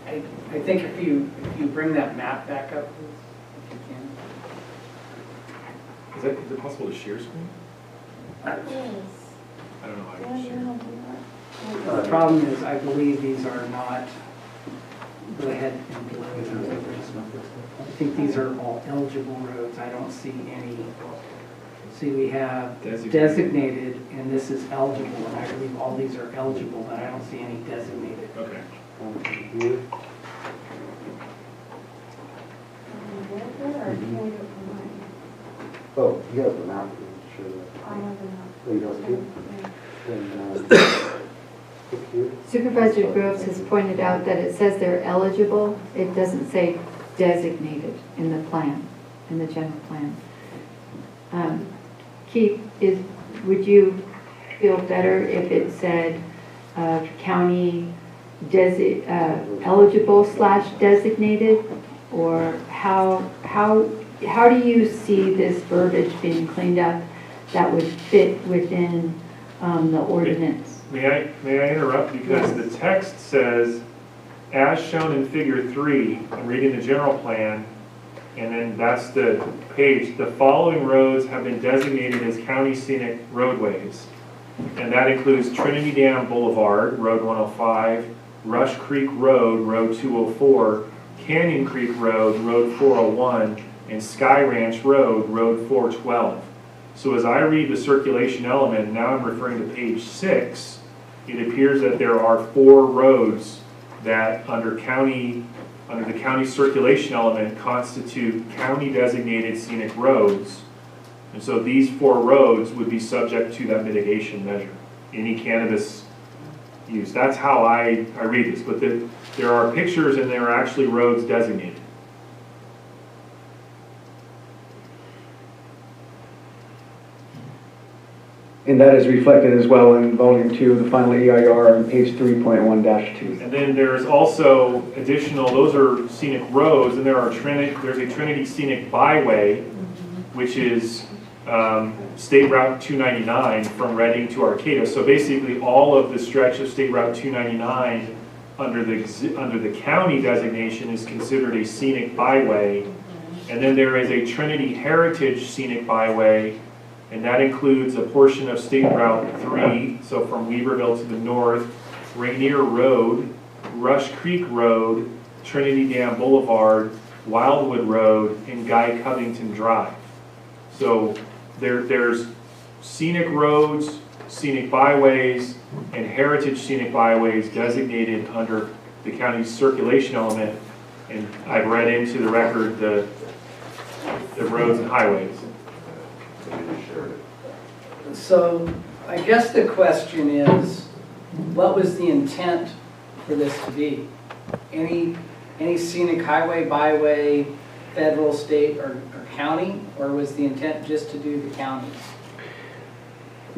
I think if you bring that map back up, if you can. Is it possible to share screen? I don't know how to share. The problem is, I believe these are not, go ahead and delay those. I think these are all eligible roads. I don't see any. See, we have designated, and this is eligible, and I believe all these are eligible, but I don't see any designated. Okay. Oh, you have the map. Sure. I have the map. Oh, you don't too? Supervisor Groves has pointed out that it says they're eligible. It doesn't say designated in the plan, in the general plan. Keith, would you feel better if it said county eligible / designated, or how how do you see this verbiage being cleaned up that would fit within the ordinance? May I interrupt? Because the text says, as shown in figure 3, I'm reading the general plan, and then that's the page, the following roads have been designated as county scenic roadways. And that includes Trinity Dam Boulevard, Road 105, Rush Creek Road, Road 204, Canyon Creek Road, Road 401, and Sky Ranch Road, Road 412. So as I read the circulation element, now I'm referring to page 6, it appears that there are 4 roads that under the county circulation element constitute county designated scenic roads. And so these 4 roads would be subject to that mitigation measure, any cannabis use. That's how I read this, but there are pictures and there are actually roads designated. And that is reflected as well in volume 2 of the final EIR on page 3.1-2. And then there's also additional, those are scenic roads, and there's a Trinity Scenic Byway, which is State Route 299 from Reading to Arcata. So basically all of the stretch of State Route 299 under the county designation is considered a scenic byway. And then there is a Trinity Heritage Scenic Byway, and that includes a portion of State Route 3, so from Weaverville to the north, Rainier Road, Rush Creek Road, Trinity Dam Boulevard, Wildwood Road, and Guy Covington Drive. So there's scenic roads, scenic byways, and heritage scenic byways designated under the county's circulation element, and I've read into the record the roads and highways. So I guess the question is, what was the intent for this to be? Any scenic highway, byway, federal, state, or county, or was the intent just to do the counties?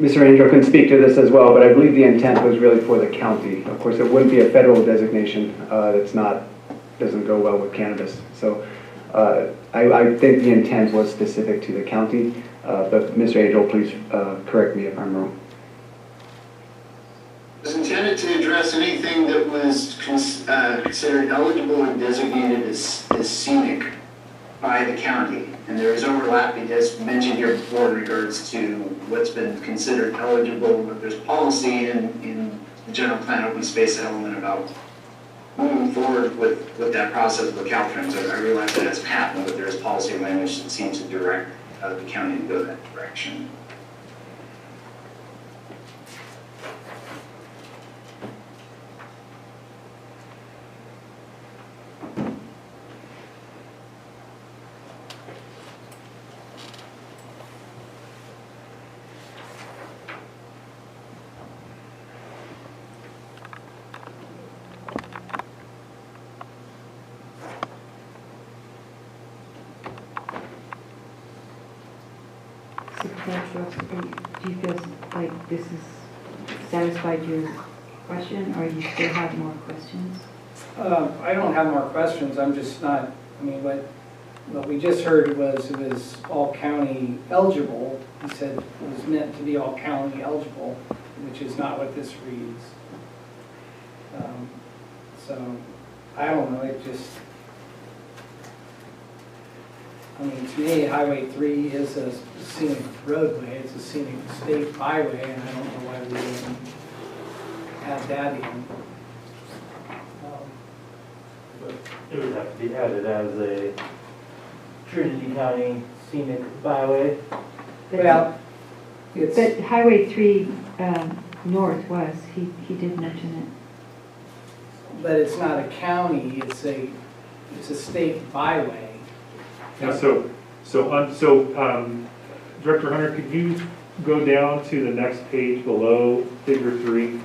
Mr. Angel can speak to this as well, but I believe the intent was really for the county. Of course, it wouldn't be a federal designation. Doesn't go well with cannabis. So I think the intent was specific to the county, but Mr. Angel, please correct me if I'm wrong. It was intended to address anything that was considered eligible and designated as scenic by the county. And there is overlap, as mentioned here before, in regards to what's been considered eligible. But there's policy in the general plan open space element about moving forward with that process with Caltrans. I realize that hasn't happened, but there's policy language that seems to direct the county to go that direction. Do you feel like this has satisfied your question, or you still have more questions? I don't have more questions. I'm just not, I mean, what we just heard was it was all county eligible. He said it was meant to be all county eligible, which is not what this reads. So I don't know, it just, I mean, to me, Highway 3 is a scenic roadway, it's a scenic state byway, and I don't know why we wouldn't add that in. It would have to be added as a Trinity County Scenic Byway. Well, it's, But Highway 3 North was, he did mention it. but it's not a county, it's a state byway. Yeah, so Director Hunter, could you go down to the next page below figure 3?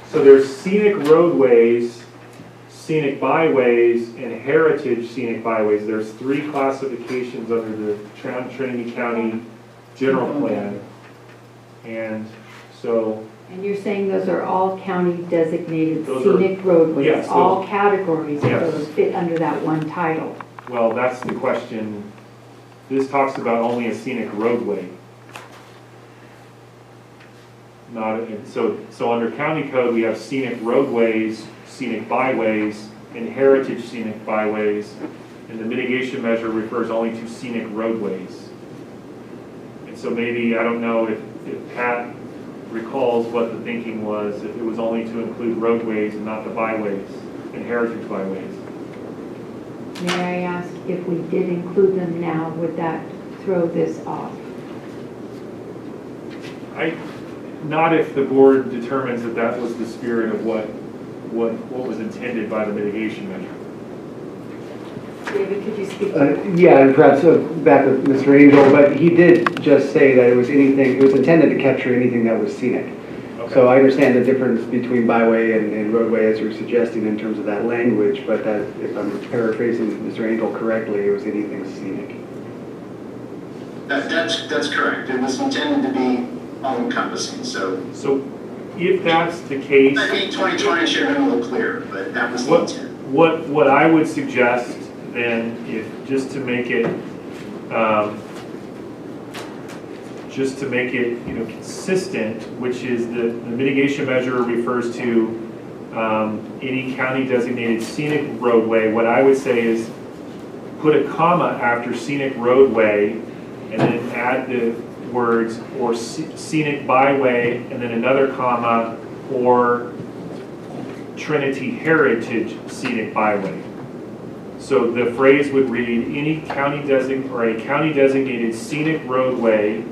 So there's scenic roadways, scenic byways, and heritage scenic byways. There's 3 classifications under the Trinity County General Plan. And so... And you're saying those are all county designated Those scenic roadways? yes, all categories of yes. those fit under that one title? Well, that's the question This talks about only a scenic roadway. Not, so under county code, we have scenic roadways, scenic byways, and heritage scenic byways, and the mitigation measure refers only to scenic roadways. And so maybe, I don't know if Pat recalls what the thinking was, if it was only to include roadways and not the byways and heritage byways. May I ask if we did include them now, would that throw this off? Not if the board determines that that was the spirit of what was intended by the mitigation measure. David, could you speak? Yeah, and perhaps back with Mr. Angel, but he did just say that it was intended to capture anything that was scenic. Okay. So I understand the difference between byway and roadway as you're suggesting in terms of that language, but that, if I'm paraphrasing Mr. Angel correctly, it was anything scenic. That's correct. It was intended to be all-encompassing, so. So if that's the case. I think 2020 should have been a little clearer, but that was the intent. What I would suggest then, if just to make it consistent, which is the mitigation measure refers to any county designated scenic roadway. What I would say is put a comma after scenic roadway and then add the words or scenic byway and then another comma or Trinity heritage scenic byway. So the phrase would read any county a county designated scenic roadway,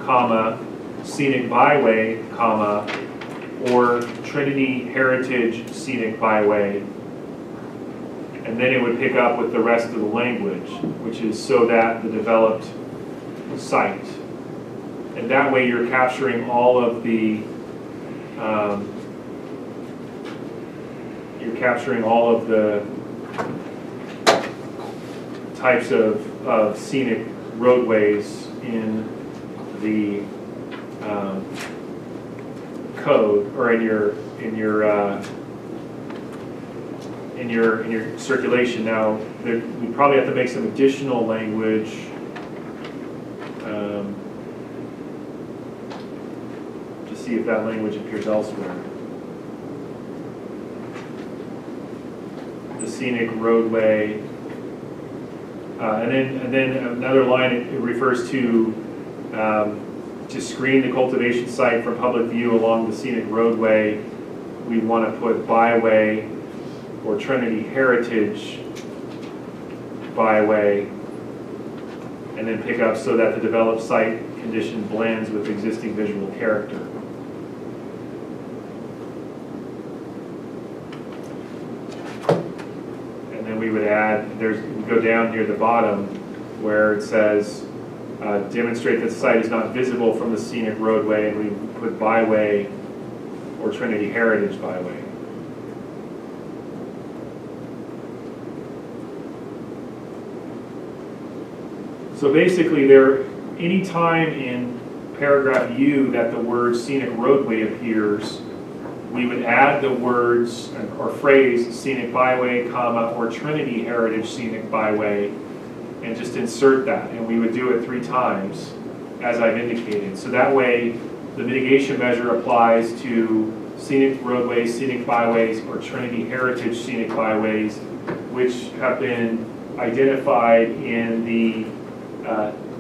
comma, scenic byway, comma, or Trinity heritage scenic byway. And then it would pick up with the rest of the language, which is so that the developed site. And that way you're capturing all of the types of scenic roadways in the code or in your circulation. Now, we probably have to make some additional language to see if that language appears elsewhere. The scenic roadway, and then another line. It refers to screen the cultivation site from public view along the scenic roadway. We want to put byway or Trinity heritage byway, and then pick up so that the developed site condition blends with existing visual character. And then we would add, we go down near the bottom where it says, demonstrate that the site is not visible from the scenic roadway, and we put byway or Trinity heritage byway. So basically, any time in paragraph U that the word scenic roadway appears, we would add the words or phrase scenic byway, comma, or Trinity heritage scenic byway, and just insert that. And we would do it 3 times, as I've indicated. So that way, the mitigation measure applies to scenic roadways, scenic byways, or Trinity heritage scenic byways, which have been identified in the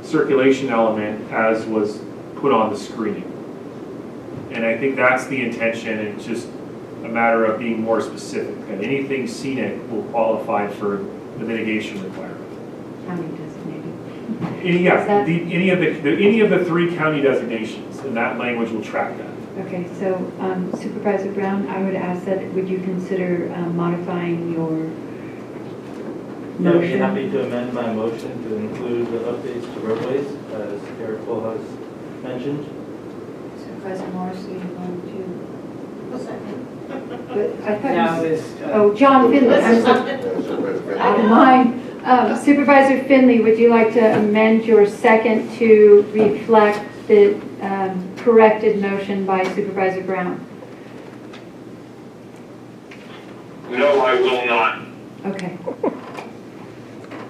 circulation element as was put on the screen. And I think that's the intention. It's just a matter of being more specific. And anything scenic will qualify for the mitigation requirement. County designated. Any of the 3 county designations, and that language will track that. Okay, so Supervisor Brown, I would ask that, would you consider modifying your Yeah, I'd be motion? happy to amend my motion to include the updates to roadways, as Eric Cole has mentioned. Supervisor Morris, do you want to? Second. But I thought Now you is, oh, John Finley, I'm sorry. Out of mine. Supervisor Finley, would you like to amend your second to reflect the corrected motion by Supervisor Brown? No, I will not. Okay.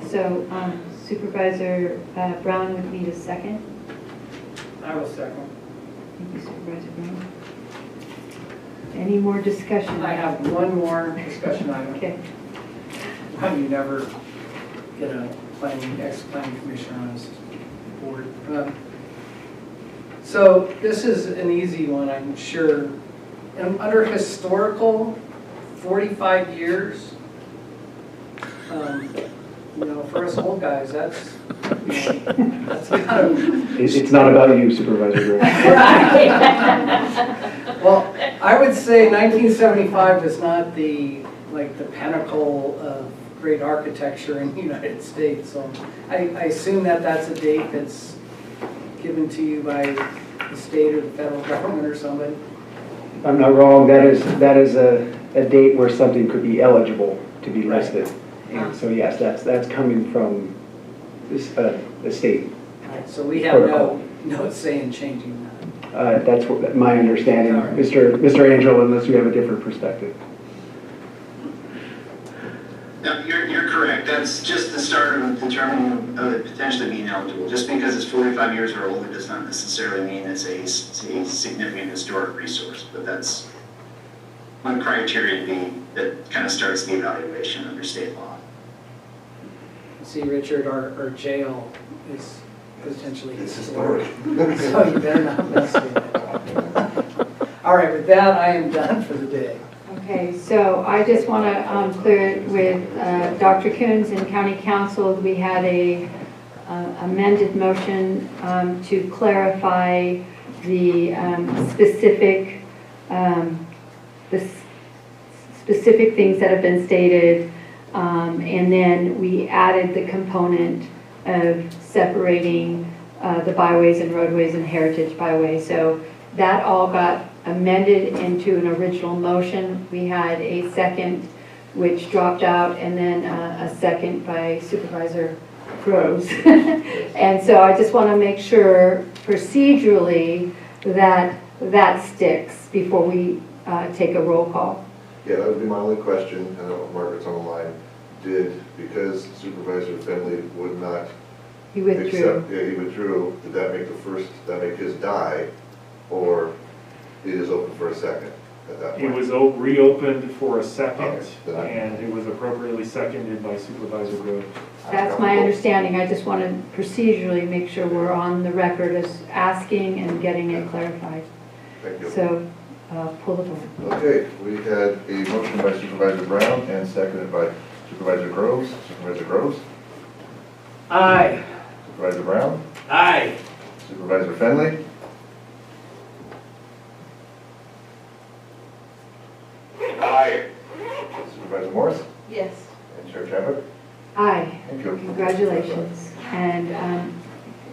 So Supervisor Brown would need a second. I will second. Thank you, Supervisor Brown. Any more discussion? I have one more discussion item. Okay. How do you never get a ex-planning commissioner on this board? So this is an easy one, I'm sure. And under historical, 45 years, you know, for us old guys, that's, you know, that's kind of. It's not about you, Supervisor Gray. Well, I would say 1975 is not the, like, the pinnacle of great architecture in the United States. So I assume that that's a date that's given to you by the state or the federal government or somebody. If I'm not wrong, that is a date where something could be eligible to be listed. And so yes, that's coming from this, the state. So we have no say in changing that. That's my understanding, All right. Mr. Angel, unless you have a different perspective. No, you're correct. That's just the start of determining it potentially being eligible. Just because it's 45 years or older does not necessarily mean it's a significant historic resource. But that's one criteria that kind of starts the evaluation under state law. See, Richard, our jail is potentially It's historic. historic. So you better not mess with it. All right, with that, I am done for the day. Okay, so I just want to clear it with Dr. Coons and County Council. We had a amended motion to clarify the specific things that have been stated, and then we added the component of separating the byways and roadways and heritage byways. So that all got amended into an original motion. We had a second which dropped out, and then a second by Supervisor Groves. And so I just want to make sure procedurally that that sticks before we take a roll call. Yeah, that would be my only question. I don't know if Margaret's on the line. Because Supervisor Finley would not He withdrew. accept, yeah, he withdrew, did that make his die? Or it is open for a second at that It point? was reopened for a second, Okay. and it was appropriately seconded by Supervisor Grove. That's my understanding. I just want to procedurally make sure we're on the record as asking and getting it clarified. Thank you. So pull the vote. Okay, we had a motion by Supervisor Brown and seconded by Supervisor Groves. Supervisor Groves? Aye. Supervisor Brown? Aye. Supervisor Finley? Aye. Supervisor Morris? Yes. And Chair Chadwick? Aye. Thank you. Congratulations. And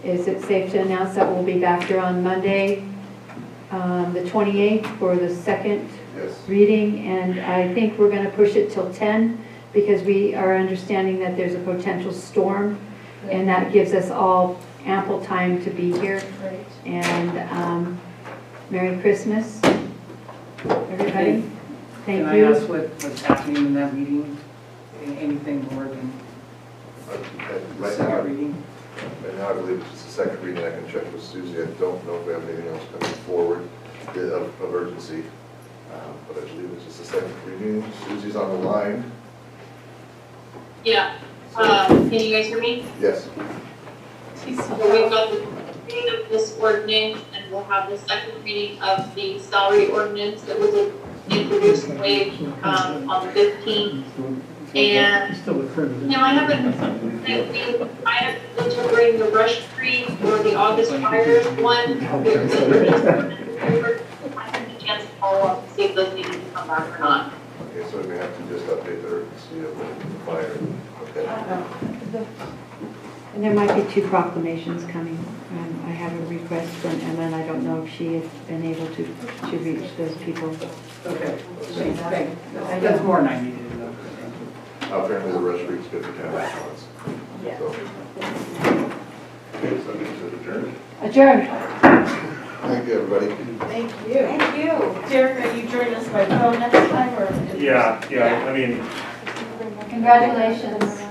is it safe to announce that we'll be back here on Monday, the 28th, for the second Yes. reading? And I think we're going to push it till 10 because we are understanding that there's a potential storm, and that gives us all ample time to be here. Right. And Merry Christmas, everybody. Thank Can I you. ask what's happening in that meeting? Anything more than the Right now, second reading? right now, I believe it's just the second reading. I can check with Susie. I don't know if we have anything else coming forward of urgency. But I believe it's just the second reading. Susie's on the line. Yeah. Can you guys hear me? Yes. So we've got the reading of this ordinance, and we'll have the second reading of the salary ordinance that was introduced and waived on the 15th. And now I haven't to bring the brush tree or the August fires one. I have a chance to follow up and see if those need to come back or not. Okay, so we have to just update the urgency of the fire. Okay. And there might be 2 proclamations coming. I have a request from Emma, and I don't know if she has been able to reach those people. Okay. Thanks. That's more than I needed to know. Apparently the rush week's 50 months. Yeah. So. Okay, so this is adjourned. Adjourned. Thank you, everybody. Thank you. Thank you. Derek, are you joining us by phone next time or? Yeah, I mean, Congratulations.